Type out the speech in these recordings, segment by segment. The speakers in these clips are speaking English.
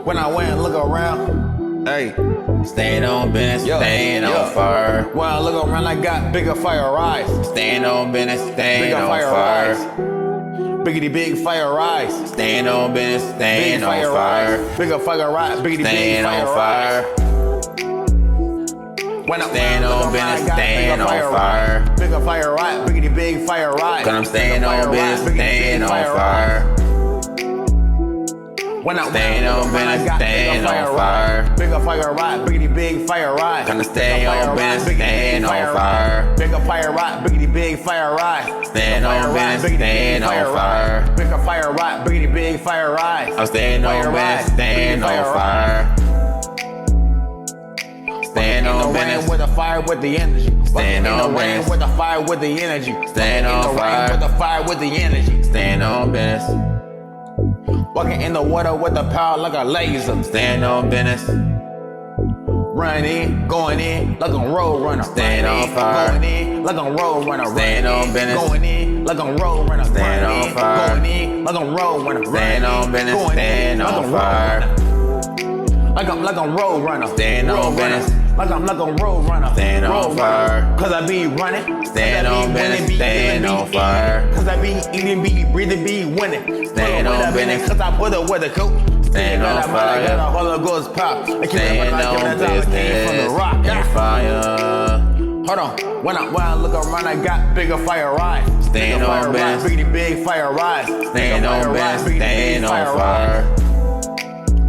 When I went and look around, hey, Staying on business, staying on fire. when I look around, I got bigger fire eyes. Staying on business, staying Bigger on fire fire. eyes. Biggity big fire eyes. Staying on business, Big staying on fire fire. eyes. Bigger fire eyes. Biggity big Staying fire on fire. eyes. When I Staying look on around, business, I got staying bigger on fire fire. eyes. Bigger fire eyes. Biggity big fire eyes. Cause I'm staying Bigger on fire business, eyes. Biggity staying big on fire fire. eyes. When I Staying look on around, I business, got staying bigger on fire fire. eyes. Bigger fire eyes. Biggity big fire eyes. Gonna stay Bigger on fire business, eyes. Biggity staying big on fire fire. eyes. Bigger fire eyes. Biggity big fire eyes. Staying on business, staying on fire. Bigger fire eyes. Biggity big fire eyes. I'm staying on business, staying on fire. Staying on business, with the fire with the energy. Staying in on the rain business. with the fire with the energy. Staying in on the rain fire. with the fire with the energy. staying on business, Walking in the water with the power like a laser. staying on business. Running in, going in like a road runner. Staying Running on in, fire. Going in like a road runner. Staying Running on in, business. Going in like a road runner. Staying Running on in, fire. Going in like a road runner. Staying Running on in, business, going in staying like a on road fire. runner. Like a road runner. Staying on Road runner. business. Like a road runner. Staying on Road runner. fire. Cause I be running. Staying on business, staying on fire. Cause I be eating, be breathing, be winning. Staying on business. Cause I put it with a coat. Staying on fire. Got a Holy Ghost pop. Staying on business, from the rock. on fire. Hold on. When I look around, I got bigger fire eyes. Staying Bigger on fire eyes. business. Biggity big fire eyes. Staying on business, staying on fire.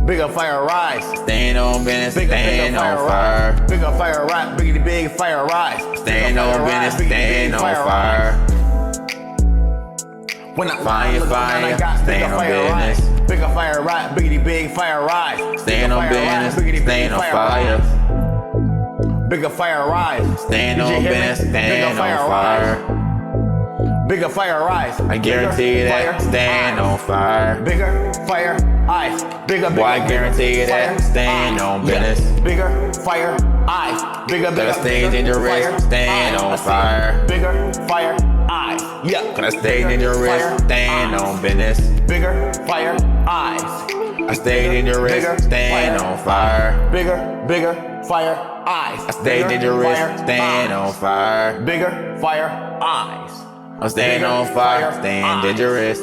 Bigger fire eyes. Staying on business, Bigger staying on fire fire. eyes. Bigger fire eyes. Biggity big fire eyes. Staying on business, staying on fire. When I Fire, look around, fire, I got staying bigger on fire eyes. business. Bigger fire eyes. Biggity big fire eyes. Staying on business, staying on fire. Bigger fire eyes. Staying Did you on hear me? business, Bigger staying on fire fire. Bigger fire eyes. I guarantee you that, staying on fire. Bigger fire eyes. Bigger, Boy, I guarantee you that, fire staying eyes. on Yeah. business. Bigger fire eyes. Bigger, Gotta stay bigger dangerous, fire staying eyes. on I see fire. Bigger fire eyes. Yeah. Gotta stay Bigger fire dangerous, staying eyes. on business. Bigger fire eyes. I stay dangerous, Bigger staying fire on fire. Bigger fire eyes. I stay dangerous, staying on fire. Bigger fire eyes. I'm staying on fire, staying dangerous.